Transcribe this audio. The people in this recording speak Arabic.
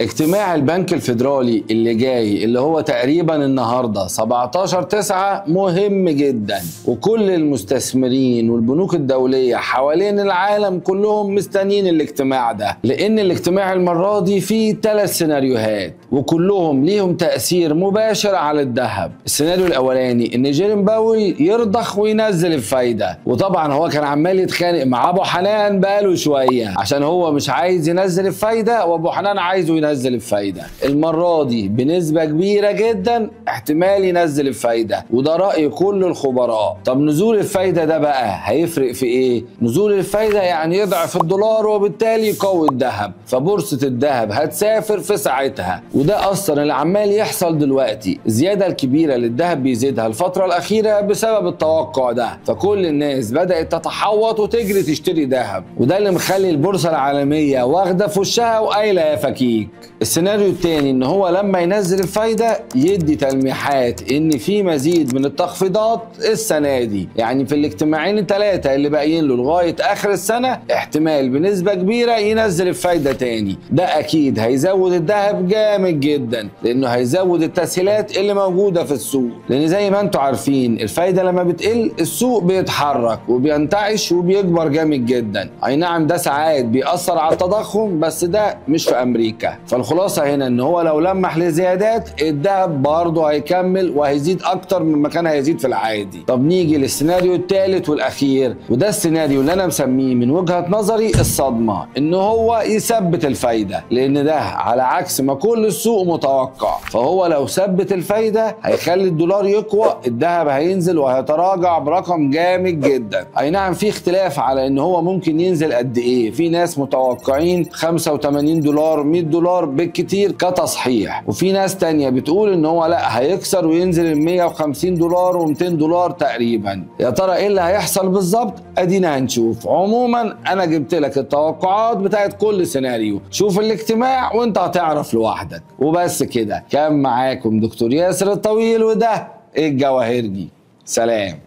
اجتماع البنك الفيدرالي اللي جاي اللي هو تقريبا النهارده 17/9 مهم جدا، وكل المستثمرين والبنوك الدولية حوالين العالم كلهم مستنيين الاجتماع ده، لأن الاجتماع المرة دي فيه 3 سيناريوهات وكلهم ليهم تأثير مباشر على الذهب. السيناريو الأولاني إن جيرين باويل يرضخ وينزل الفايدة، وطبعا هو كان عمال يتخانق مع أبو حنان بقاله شوية عشان هو مش عايز ينزل الفايدة وأبو حنان عايزه ينزل الفايدة. المرة دي بنسبة كبيرة جدا احتمال ينزل الفايدة، وده رأي كل الخبراء. طب نزول الفايدة ده بقى هيفرق في ايه؟ نزول الفايدة يعني يضعف الدولار وبالتالي يقوي الذهب، فبورصة الذهب هتسافر في ساعتها. وده اصلا اللي عمال يحصل دلوقتي، الزيادة الكبيرة اللي الذهب بيزيدها الفترة الأخيرة بسبب التوقع ده، فكل الناس بدأت تتحوط وتجري تشتري ذهب، وده اللي مخلي البورصة العالمية واخدة في وشها وقايلة يا فكيك. السيناريو التاني ان هو لما ينزل الفايدة يدي تلميحات ان في مزيد من التخفيضات السنة دي، يعني في الاجتماعين ال3 اللي باقيين له لغاية اخر السنة احتمال بنسبة كبيرة ينزل الفايدة تاني. ده اكيد هيزود الذهب جامد جدا، لانه هيزود التسهيلات اللي موجودة في السوق، لان زي ما انتم عارفين الفايدة لما بتقل السوق بيتحرك وبينتعش وبيكبر جامد جدا. اي نعم ده ساعات بيأثر على التضخم، بس ده مش في امريكا. فالخلاصة هنا ان هو لو لمح لزيادات الذهب برضه هيكمل وهيزيد اكتر من ما كان هيزيد في العادي. طب نيجي للسيناريو الثالث والاخير، وده السيناريو اللي انا مسميه من وجهة نظري الصدمة، ان هو يثبت الفايدة، لان ده على عكس ما كل السوق متوقع. فهو لو ثبت الفايدة هيخلي الدولار يقوى، الذهب هينزل وهيتراجع برقم جامد جدا. اي نعم في اختلاف على ان هو ممكن ينزل قد ايه، في ناس متوقعين 85 دولار 100 دولار بالكتير كتصحيح، وفي ناس تانية بتقول ان هو لا هيكسر وينزل ال 150 دولار و200 دولار تقريبا. يا ترى ايه اللي هيحصل بالظبط؟ ادينا هنشوف. عموما انا جبت لك التوقعات بتاعت كل سيناريو، شوف الاجتماع وانت هتعرف لوحدك. وبس كده، كان معاكم دكتور ياسر الطويل، وده الجواهرجي. سلام.